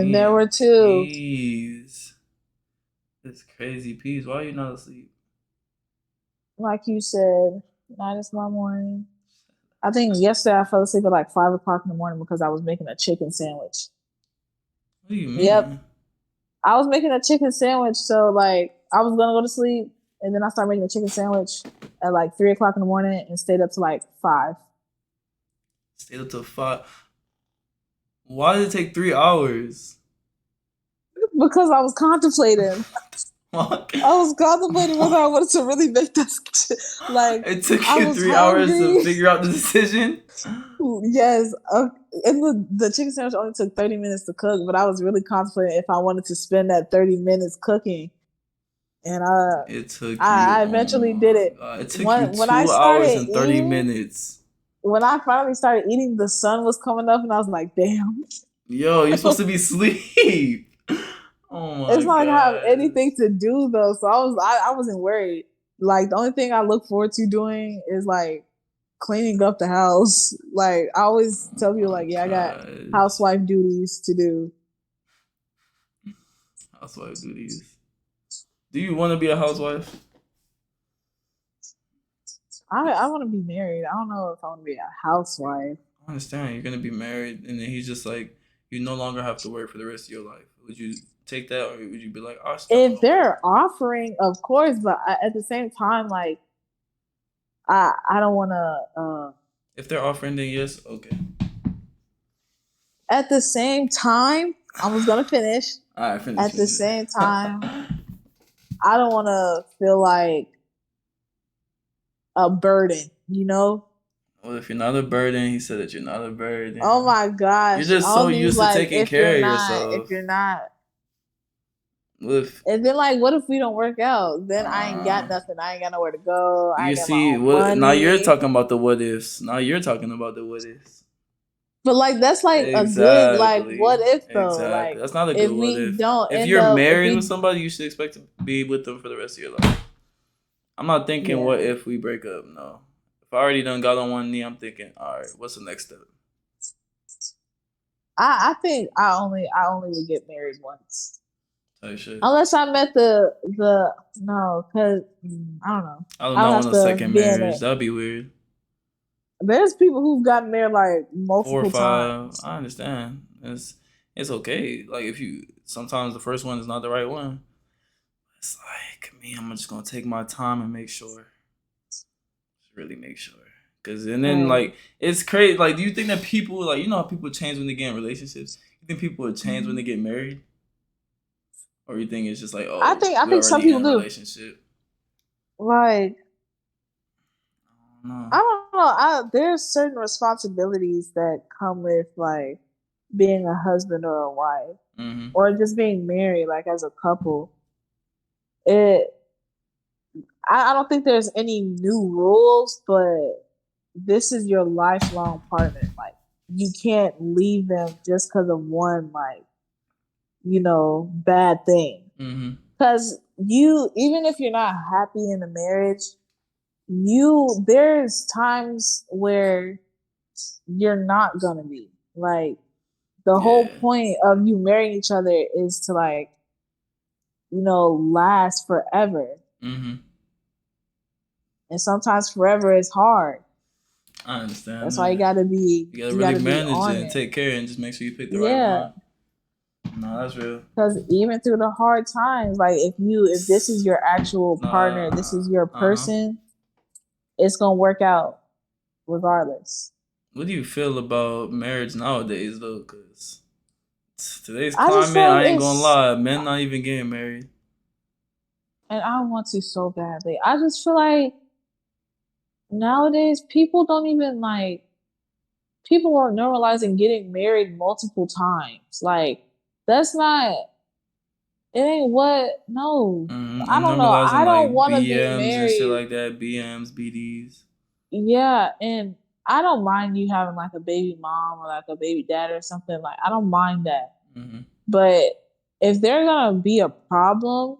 And there were two. Peas. It's crazy. Peas, why are you not asleep? Like you said, night is my morning. I think yesterday I fell asleep at like 5 o'clock in the morning because I was making a chicken sandwich. What do you Yep. mean? I was making a chicken sandwich, so like I was gonna go to sleep and then I started making a chicken sandwich at like 3 o'clock in the morning and stayed up to like 5. Stayed up till 5. Why did it take 3 hours? Because I was contemplating. Fuck. I was contemplating whether I wanted to really make this. Like, It took I you was 3 hours to hungry. figure out the decision? Yes, and the chicken sandwich only took 30 minutes to cook, but I was really confident if I wanted to spend that 30 minutes cooking, and It took you, I oh eventually did my it. god. It took you When I 2 hours started and 30 eating, minutes. when I finally started eating, the sun was coming up, and I was like, "Damn!" Yo, you're supposed to be asleep. Oh my It's not like I have gosh. anything to do though, so I wasn't worried. Like the only thing I look forward to doing is like cleaning up the house. Like I always Oh tell people my like, yeah, I got gosh. housewife duties to do. Housewife duties. Do you want to be a housewife? I want to be married. I don't know if I want to be a housewife. I understand you're gonna be married, and then he's just like, you no longer have to work for the rest of your life. Would you take that, or would you be like, I still want If to work? they're offering, of course, but at the same time, like I don't want to. If they're offering, then yes, okay. At the same time, I was gonna finish. All right, finish, At the finish. same time, I don't want to feel like a burden. You know? Well, if you're not a burden, he said that you're not a Oh burden. my You're gosh! just All so these used to like, taking care of yourself. if you're not, With and then like, what if we don't work out? Then I ain't got uh, nothing. I ain't got nowhere to go. I you ain't got my see, own what now? You're money. talking about the what ifs. Now you're talking about the what ifs. But like that's like a good like what Exactly. if though? Exactly. Like That's not a if good what we if. don't If end you're up if married with we somebody, you should expect to be with them for the rest of your life. I'm not thinking what yeah. if we break up. No. If I already done got on one knee, I'm thinking, all right, what's the next step? I think I only would get married once. Type shit. Unless I met the no, cause I don't know. I do I would not have want a to second be in marriage. it. That'd be weird. There's people who've gotten married like 4 or 5. multiple times. I understand. It's okay. Like if you sometimes the first one is not the right one. It's like me. I'm just gonna take my time and make sure. Just really make sure. Cause and then Right. like it's crazy. Like, do you think that people like how people change when they get in relationships? You think people would change when Mhm. they get married, or you think it's just like, oh, I we're think some already in people a do. relationship? Like I don't know. I don't know. There's certain responsibilities that come with like being a husband or a wife Mm-hmm. or just being married, like as a couple. It I don't think there's any new rules, but this is your lifelong partner. Like you can't leave them just because of one like, bad thing. Mm-hmm. Because you even if you're not happy in the marriage, there's times where you're not gonna be. Like the whole Yeah. point of you marrying each other is to like, last forever. Mm-hmm. And sometimes forever is hard. I understand That's why that. You gotta you really gotta be manage it on and it. take care and just make sure you pick the right Yeah. one. No, that's real. Because even through the hard times, like if this is your actual partner, this Nah. is your Uh huh. person, it's gonna work out regardless. What do you feel about marriage nowadays, though? Cause today's I just climate, feel I ain't gonna it's lie, men not even getting married. and I want to so badly. I just feel like nowadays people don't even like people are normalizing getting married multiple times. Like that's not it ain't what no. I And don't know. I normalizing don't like want to be BMs and shit married. like that, BMs, BDs. Yeah, and I don't mind you having like a baby mom or like a baby dad or something. Like I don't mind that. Hmm. But if they're gonna be a problem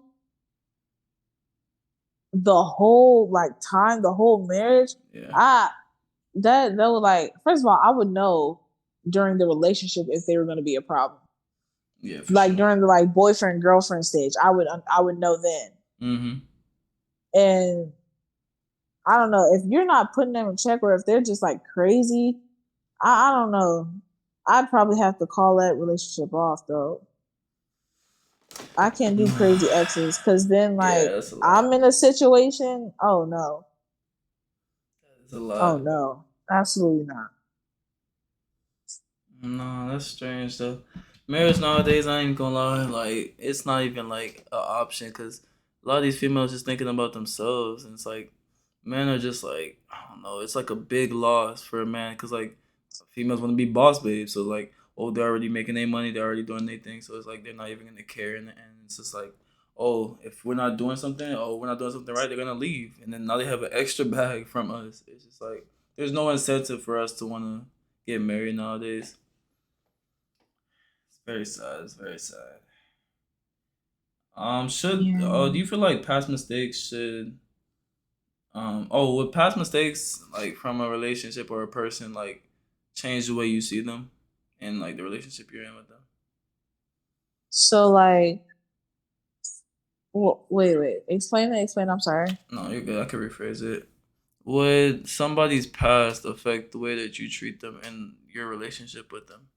the whole like time, the whole marriage, Yeah. I that would like first of all, I would know during the relationship if they were gonna be a problem. Yeah, for Like sure. during the like boyfriend girlfriend stage, I would know then. Mm-hmm. And I don't know if you're not putting them in check or if they're just like crazy. I don't know. I'd probably have to call that relationship off though. I can't do crazy exes because then Yeah, like that's a I'm lot. in a situation. Oh no. That's a Oh lot. no. Absolutely not. No, that's strange though. Marriage nowadays, I ain't gonna lie, like it's not even like an option because a lot of these females just thinking about themselves, and it's like men are just like I don't know. It's like a big loss for a man because like females want to be boss babes, so like oh they're already making their money, they're already doing their thing, so it's like they're not even gonna care in the end. It's just like oh if we're not doing something, oh we're not doing something right, they're gonna leave, and then now they have an extra bag from us. It's just like there's no incentive for us to want to get married nowadays. It's very sad. It's very sad. Should Yeah. do you feel like past mistakes should would past mistakes like from a relationship or a person like change the way you see them and like the relationship you're in with them? So like, wait. Explain it. Explain. I'm sorry. No, you're good. I can rephrase it. Would somebody's past affect the way that you treat them in your relationship with them?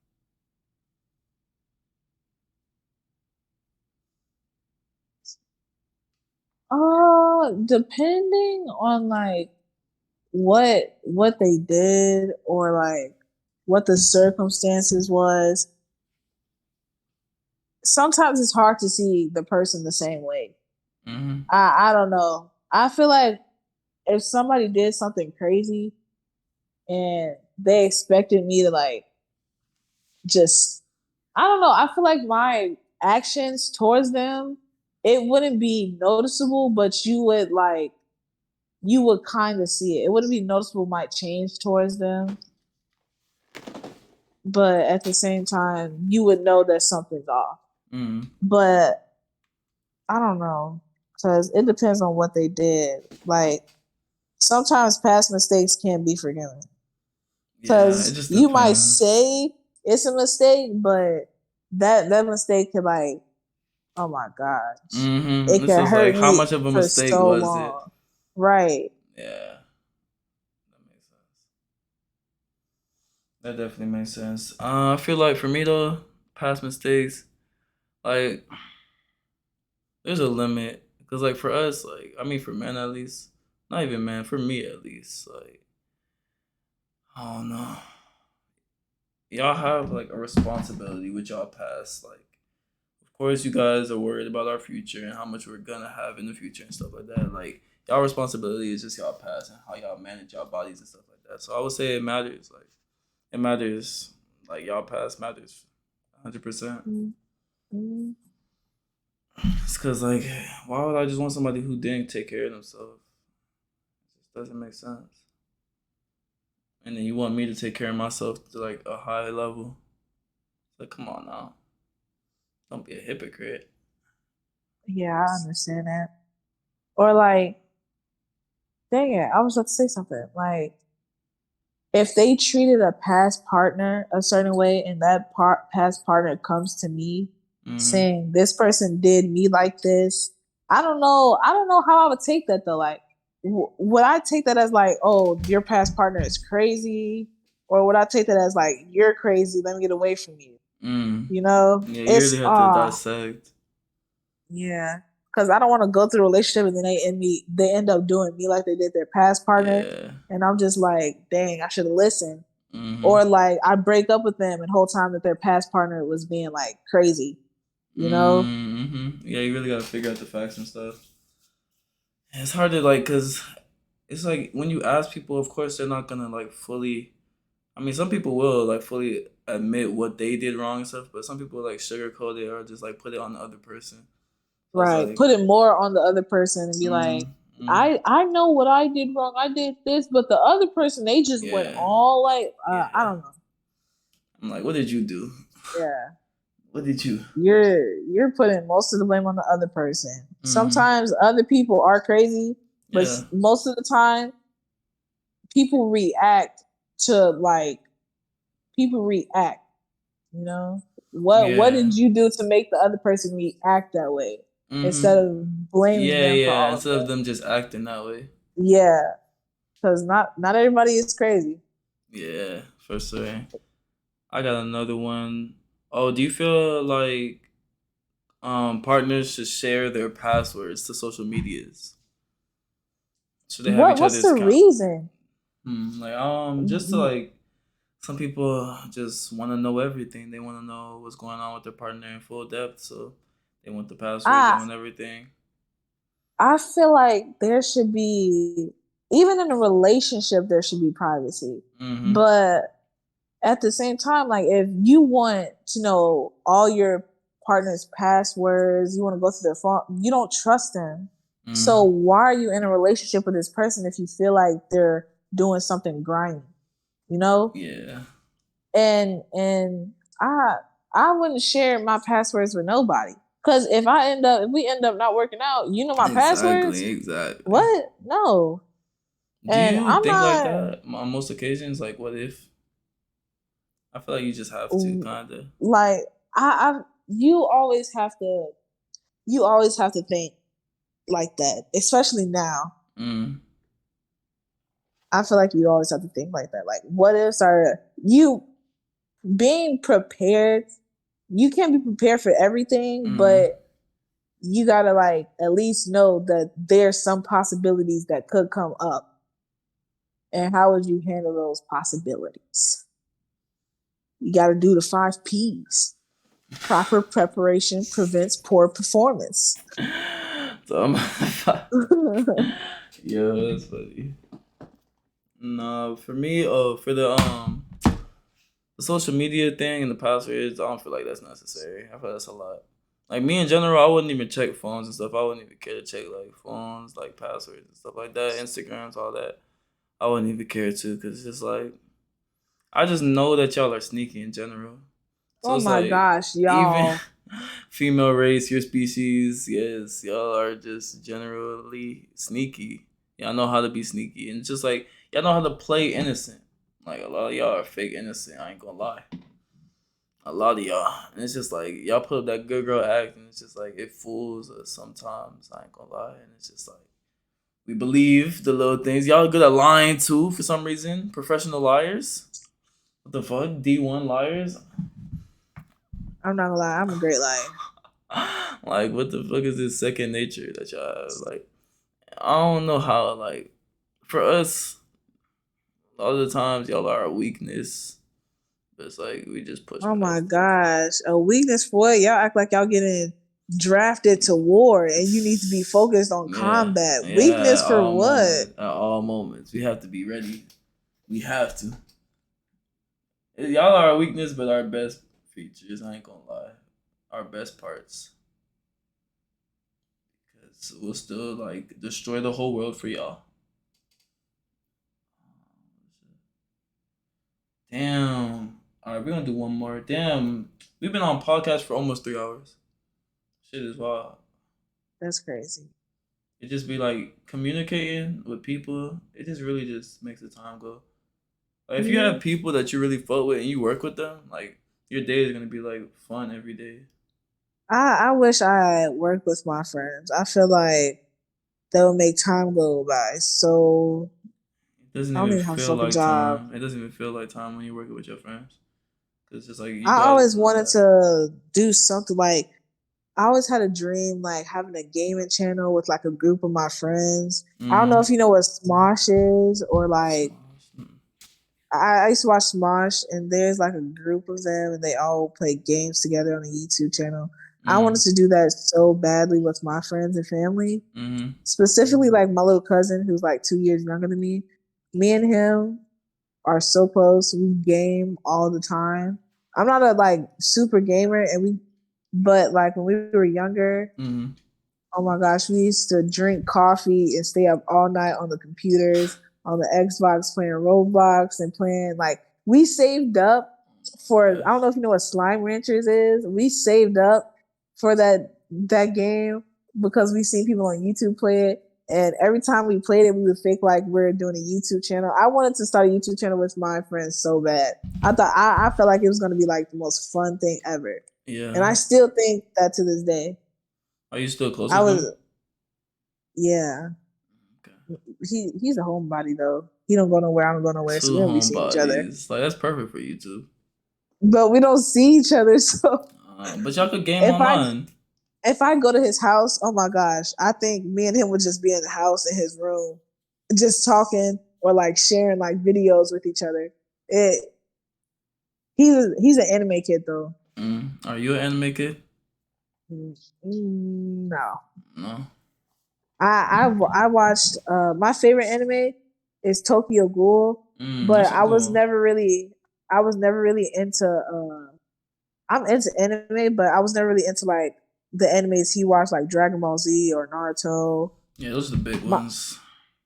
Depending on like what they did or like what the circumstances was, sometimes it's hard to see the person the same way. Mm-hmm. I don't know. I feel like if somebody did something crazy and they expected me to like just I don't know, I feel like my actions towards them, it wouldn't be noticeable, but you would kind of see it. It wouldn't be noticeable my change towards them, but at the same time, you would know that something's off. Mm-hmm. But I don't know because it depends on what they did. Like sometimes past mistakes can't be forgiven Yeah, it because just you might depends. say it's a mistake, but that mistake could like, oh my gosh, Mm-hmm. it It's could just like hurt how me much of a for mistake so was it? long. Right. Yeah, that makes sense. That definitely makes sense. I feel like for me though, past mistakes, like there's a limit because like for us, like I mean for men at least, not even men, for me at least, like I don't know, y'all have like a responsibility with y'all past. Like of course you guys are worried about our future and how much we're gonna have in the future and stuff like that. Like y'all responsibility is just y'all past and how y'all manage y'all bodies and stuff like that. So I would say it matters. Like it matters. Like y'all past matters, 100%. Mm-hmm. It's cause like, why would I just want somebody who didn't take care of themselves? It just doesn't make sense. And then you want me to take care of myself to like a high level. Like, come on now, don't be a hypocrite. Yeah, I understand that. Or like, dang it, I was about to say something. Like, if they treated a past partner a certain way and that past partner comes to me Mm-hmm. saying this person did me like this, I don't know how I would take that though. Like would I take that as like, oh, your past partner is crazy, or would I take that as like, you're crazy, let me get away from you? Mm. You know, Yeah, you really it's have to dissect. yeah, because I don't want to go through a relationship and then they end up doing me like they did their past partner, Yeah. and I'm just like, dang, I should have listened. Mm-hmm. Or like I break up with them and whole time that their past partner was being like crazy, you know? Mm-hmm. Yeah, you really gotta figure out the facts and stuff. And it's hard to like, cause it's like when you ask people, of course they're not gonna like fully. I mean, some people will like fully admit what they did wrong and stuff, but some people like sugarcoat it or just like put it on the other person. So it's Right. like, Put it more on the other person and be like, mm-hmm. I know what I did wrong. I did this, but the other person they just went Yeah, all like I yeah. don't know. I'm like, what did you do? Yeah. What did you? You're putting most of the blame on the other person. Mm-hmm. Sometimes other people are crazy, but Yeah. most of the time people react to like people react, you know? What Yeah. did you do to make the other person react that way instead Mm-hmm. of blaming Yeah, them for yeah. all of Instead of that? them just acting that way. Yeah, because not everybody is crazy. Yeah, for sure. I got another one. Oh, do you feel like partners should share their passwords to social medias? Should they have each What's other's the account? reason? Like just to like some people just want to know everything. They want to know what's going on with their partner in full depth, so they want the passwords. They I want everything. I feel like there should be, even in a relationship there should be privacy. Mm-hmm. But at the same time, like if you want to know all your partner's passwords, you want to go through their phone, you don't trust them. So Mm-hmm. why are you in a relationship with this person if you feel like they're doing something grimy? You know? Yeah. And I I wouldn't share my passwords with nobody. Cause if we end up not working out, you know my Exactly. passwords? Exactly. What? No. Do And you I'm think like not that on most occasions? Like, what if? I feel like you just have to, kind of. like I you always have to think like that, especially now. Mm. I feel like you always have to think like that. Like, what ifs are you being prepared? You can't be prepared for everything, Mm. but you gotta like at least know that there's some possibilities that could come up. And how would you handle those possibilities? You gotta do the 5 P's. Proper preparation prevents poor performance. So yo, that's funny. No, for me, for the social media thing and the passwords, I don't feel like that's necessary. I feel that's a lot. Like me in general, I wouldn't even check phones and stuff. I wouldn't even care to check like phones, like passwords and stuff like that, Instagrams, all that. I wouldn't even care to, cause it's just like I just know that y'all are sneaky in general. So Oh it's my like gosh, even y'all. female race, your species, yes, y'all are just generally sneaky. Y'all know how to be sneaky, and it's just like y'all know how to play innocent. Like a lot of y'all are fake innocent. I ain't gonna lie. A lot of y'all, and it's just like y'all put up that good girl act, and it's just like it fools us sometimes. I ain't gonna lie, and it's just like we believe the little things. Y'all good at lying too for some reason. Professional liars. What the fuck? D1 liars. I'm not gonna lie, I'm a great liar. Like what the fuck is this second nature that y'all have? Like I don't know how like for us a lot of the times y'all are a weakness. But it's like we just push Oh my past it. gosh. A weakness for it. Y'all act like y'all getting drafted to war and you need to be focused on Yeah. combat. Yeah, Weakness at for all what? moments. At all moments. We have to be ready. We have to. Y'all are our weakness, but our best features, I ain't gonna lie. Our best parts. Because we'll still like destroy the whole world for y'all. Damn. Alright, we're gonna do one more. Damn. We've been on podcast for almost 3 hours. Shit is wild. That's crazy. It just be like communicating with people. It just really just makes the time go. Like if you have Mhm. people that you really fuck with and you work with them, like your day is gonna be like fun every day. I wish I worked with my friends. I feel like that would make time go by. So It doesn't I don't even even have to feel fuck a like job. time. It doesn't even feel like time when you're working with your friends. Cause it's just like you I guys always know wanted that. to do something like I always had a dream like having a gaming channel with like a group of my friends. I don't know Mm-hmm. if you know what Smosh is or like Smalls. Mm. I used to watch Smosh and there's like a group of them and they all play games together on a YouTube channel. I wanted Mm. to do that so badly with my friends and family. Mm-hmm. Specifically like my little cousin who's like 2 years younger than me. Me and him are so close. We game all the time. I'm not a like super gamer and we but like when we were younger, Mm-hmm. oh my gosh, we used to drink coffee and stay up all night on the computers, on the Xbox, playing Roblox and playing like we saved up for I don't know Yes. if you know what Slime Ranchers is. We saved up for that game because we seen people on YouTube play it. And every time we played it, we would think like we're doing a YouTube channel. I wanted to start a YouTube channel with my friends so bad. I felt like it was gonna be like the most fun thing ever. And I Yeah. still think that to this day. Are you still close I with was them? yeah. Okay. He's a homebody though. He don't go nowhere, I don't go nowhere, so Two we don't be seeing each other. homebodies. Like that's perfect for you two. But we don't see each other, so But y'all could game if I online. if I go to his house, oh my gosh, I think me and him would just be in the house in his room, just talking or like sharing like videos with each other. It he's an anime kid though. Are you an anime kid? No, No. I watched my favorite anime is Tokyo Ghoul, but That's a good one. I was never really into I'm into anime, but I was never really into like the animes he watched, like Dragon Ball Z or Naruto. Yeah, those are the big My ones.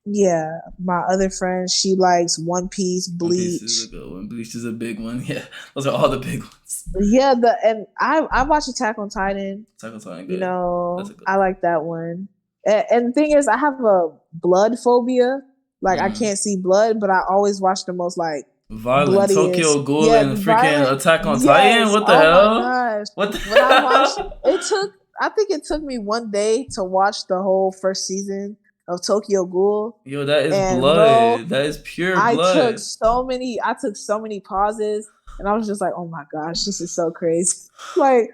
Yeah, my other friend, she likes One Piece, One Piece is a Bleach. good one. Bleach is a big one. Yeah, those are all the big ones. Yeah, the and I watch Attack on Titan. Attack on Titan, You good. That's a know, good I like that one. And the thing is, I have a blood phobia. Like I one. can't see blood, but I always watch the most like Violent bloodiest. Tokyo Ghoul Yeah, and the freaking violent. Attack on Titan. Yes. What the Oh my hell? gosh. What the When I watched, hell? it took. I think it took me one day to watch the whole first season of Tokyo Ghoul, Yo, that is and bro, blood. That is pure blood. I took so many pauses, and I was just like, oh my gosh, this is so crazy. Like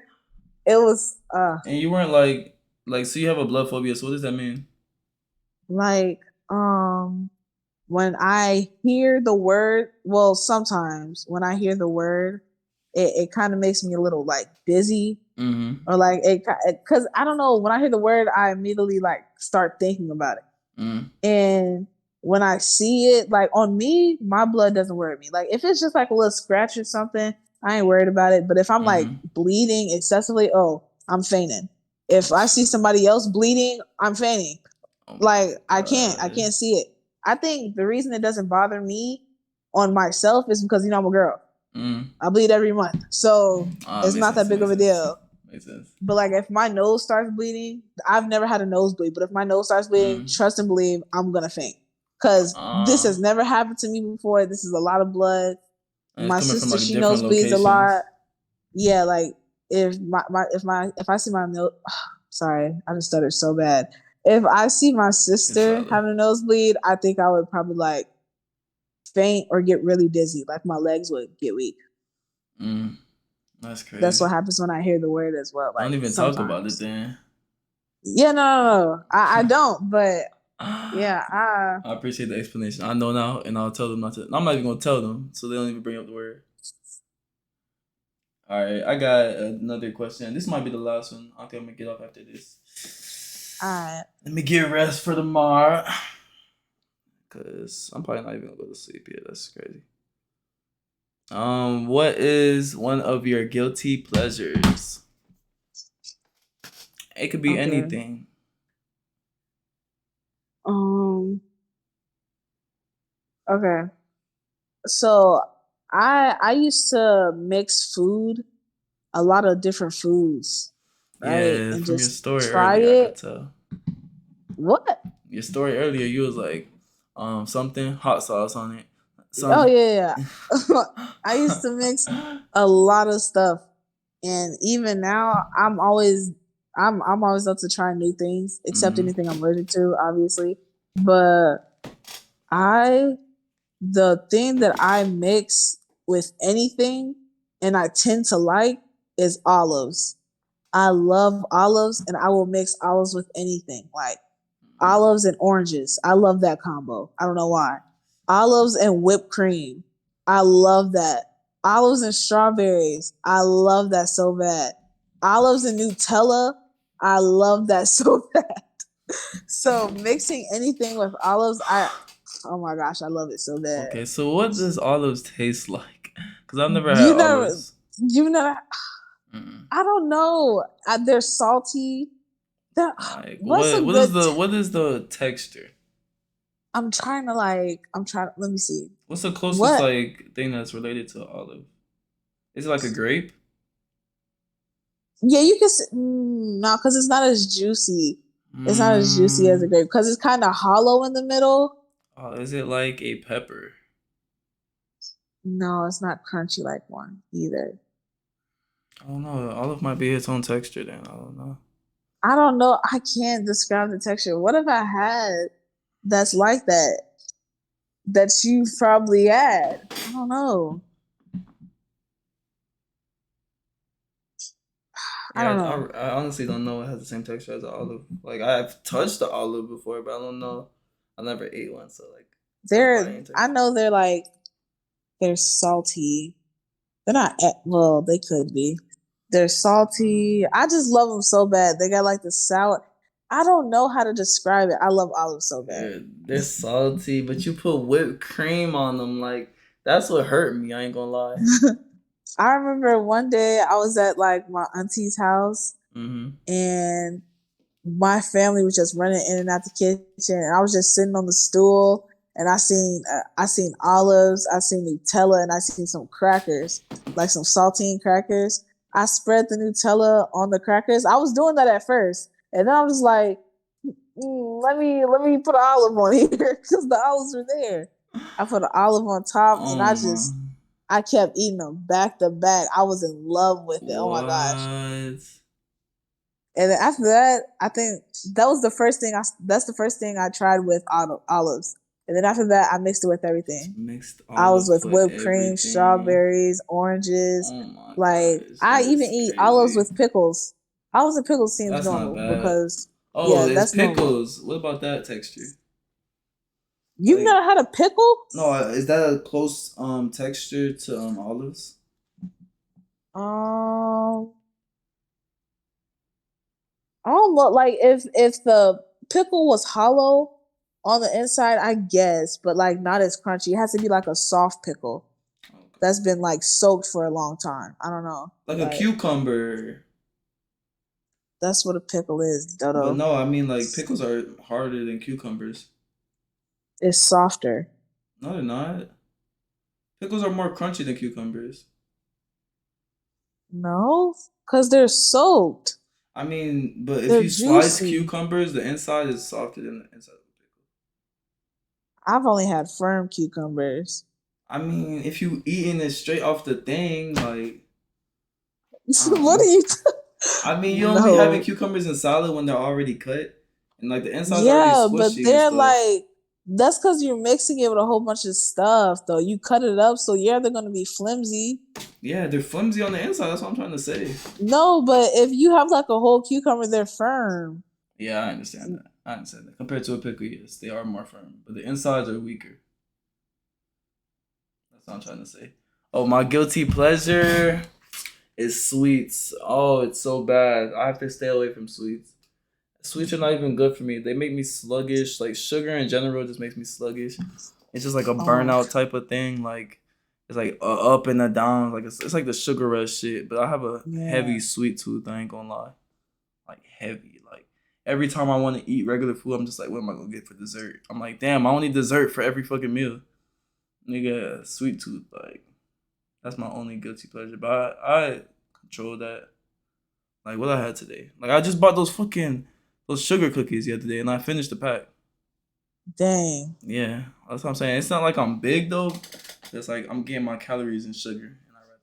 it was And you weren't like so you have a blood phobia. So what does that mean? like when I hear the word, well, sometimes when I hear the word, it kind of makes me a little like dizzy, Mm-hmm. or like it, because I don't know, when I hear the word, I immediately like start thinking about it. Mm-hmm. And when I see it, like on me, my blood doesn't worry me. Like if it's just like a little scratch or something, I ain't worried about it. But if I'm like Mm-hmm. bleeding excessively, oh, I'm fainting. If I see somebody else bleeding, I'm fainting. Oh my Like I god. can't see it. I think the reason it doesn't bother me on myself is because I'm a girl. Mm. I bleed every month, so it's Makes not that sense. big of Makes a sense. deal. Makes sense. But like if my nose starts bleeding, I've never had a nosebleed, but if my nose starts bleeding, Mm. trust and believe I'm gonna faint. Cause this Uh, has never happened to me before. This is a lot of blood. and it's My coming from sister, like she different nosebleeds a lot. locations. Yeah, like if I see my nose, sorry, I just stuttered so bad. If I see my sister Inshallah. having a nosebleed, I think I would probably like faint or get really dizzy. Like my legs would get weak. Mm. That's That's what crazy. happens when I hear the word as well. Don't Like even talk about it sometimes. then. Yeah, no. I don't, but I yeah, appreciate the explanation. I know now, and I'll tell them not to. I'm not even gonna tell them, so they don't even bring up the word. All right, I got another question. This might be the last one. Okay, I'm gonna get off after this. I Let me get rest for tomorrow, cause I'm probably not even gonna go to sleep yet. That's crazy. What is one of your guilty pleasures? It could be okay. anything. Um. Okay. So I used to mix food, a lot of different foods, right, Yeah, and from your just story try earlier, I could it. tell. What? Your story earlier, you was like, something hot sauce on it, Oh some. yeah, yeah. I used to mix a lot of stuff, and even now, I'm always up to try new things, except Mhm. anything I'm allergic to, obviously. But I the thing that I mix with anything and I tend to like is olives. I love olives and I will mix olives with anything. Like olives and oranges. I love that combo. I don't know why. Olives and whipped cream. I love that. Olives and strawberries. I love that so bad. Olives and Nutella. I love that so bad. So mixing anything with olives, I oh my gosh, I love it so bad. Okay, so what does olives taste like? Because I've never had You never, olives. you never. Mm. I don't know. They're salty. They're, Like what's a what is the texture? I'm trying to like. I'm trying. Let me see. What's the closest What? like thing that's related to olive? Is it like a grape? Yeah, you can. No, because it's not as juicy. It's not as juicy as a Mm. grape because it's kind of hollow in the middle. Oh, is it like a pepper? No, it's not crunchy like one either. I don't know. Olive might be its own texture then. I don't know. I don't know. I can't describe the texture. What if I had that's like that that you probably had? I don't know. I Yeah, don't I, know. I honestly don't know it has the same texture as an olive. Like I've touched the olive before, but I don't know. I never ate one, so like tell about any I texture. know they're like they're salty. They're not well, they could be. They're salty. I just love them so bad. They got like the sour. I don't know how to describe it. I love olives so bad. They're salty, but you put whipped cream on them. Like that's what hurt me. I ain't gonna lie. I remember one day I was at like my auntie's house Mm-hmm. and my family was just running in and out the kitchen and I was just sitting on the stool and I seen olives, I seen Nutella, and I seen some crackers, like some saltine crackers. I spread the Nutella on the crackers. I was doing that at first, and then I was like, let me put an olive on here because the olives were there. I put an olive on top, and Oh my. I kept eating them back to back. I was in love with it. Oh my gosh! What? And then after that, I think that was the first thing. That's the first thing I tried with olives. And then after that, I mixed it with Just everything. mixed I was olive with with whipped cream, everything. strawberries, oranges. Oh my Like gosh, I that even is eat olives crazy. with pickles. Olives and pickles seems That's not normal bad. because Oh, yeah, it's that's normal. pickles. What about that texture? You've Like, never had a pickle? no, is that a close texture to olives? Um, I don't know. Like if the pickle was hollow on the inside, I guess, but like not as crunchy. It has to be like a soft pickle Okay. that's been like soaked for a long time. I don't know. Like a Like cucumber. that's what a pickle is, But Dodo. no, I mean like pickles are harder than cucumbers. It's softer. No, they're not. Pickles are more crunchy than cucumbers. No, because they're soaked. I mean, but if They're you slice juicy. cucumbers, the inside is softer than the inside of a pickle. I've only had firm cucumbers. I mean, if you eating it straight off the thing, like I don't What are know. you? I mean, you don't be having No. cucumbers in salad when they're already cut, and like the inside's already Yeah, but squishy and they're stuff. like that's because you're mixing it with a whole bunch of stuff, though. You cut it up, so yeah, they're gonna be flimsy. Yeah, they're flimsy on the inside. That's what I'm trying to say. No, but if you have like a whole cucumber, they're firm. Yeah, I understand that. I understand that. Compared to a pickle, yes, they are more firm, but the insides are weaker. That's what I'm trying to say. Oh, my guilty pleasure is sweets. Oh, it's so bad. I have to stay away from sweets. Sweets are not even good for me. They make me sluggish. Like sugar in general just makes me sluggish. It's just like a Oh, burnout type of thing. Like it's like a up and a down. Like it's like the sugar rush shit. But I have a yeah. heavy sweet tooth. I ain't gonna lie. Like heavy. Like every time I want to eat regular food, I'm just like, what am I gonna get for dessert? I'm like, damn, I don't need dessert for every fucking meal. Nigga, sweet tooth. Like that's my only guilty pleasure. But I control that. Like what I had today. Like I just bought those sugar cookies the other day, and I finished the pack. Dang. Yeah, that's what I'm saying. It's not like I'm big though. It's like I'm getting my calories in sugar, and I rather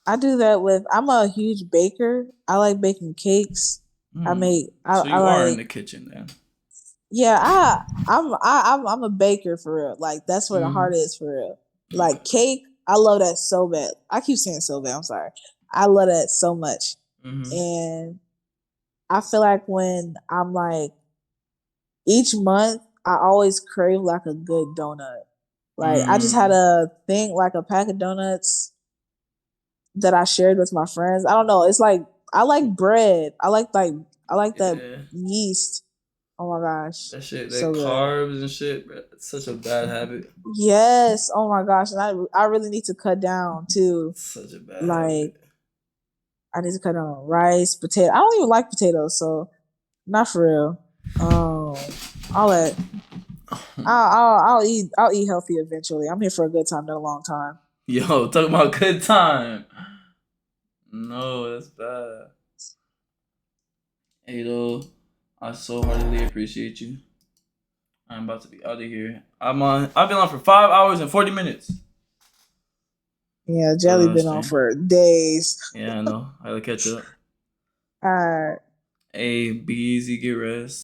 I do that with. I'm a huge baker. I like baking cakes. not. Hmm. So I you are in like. the kitchen then. Yeah, I'm a baker for real. Like that's where the Hmm. heart is for real. Like Okay. cake, I love that so bad. I keep saying so bad. I'm sorry. I love that so much, Hmm. and I feel like when I'm like each month, I always crave like a good donut. Like I just had Mm. a thing like a pack of donuts that I shared with my friends. I don't know. It's like I like bread. I like that Yeah. yeast. Oh my gosh, That shit, that so good. carbs and shit, bro, it's such a bad habit. Yes. Oh my gosh, and I really need to cut down too. Such a bad Like habit. I need to cut down on rice, potato. I don't even like potatoes, so not for real. I'll let I'll eat healthy eventually. I'm here for a good time, not a long time. Yo, talk about good time. No, that's bad. Hey, though, I so heartily appreciate you. I'm about to be out of here. I've been on for 5 hours and 40 minutes. Yeah, For Jelly the been on stream. for days. Yeah, I know. I gotta catch up. All right. Hey, be easy, get rest.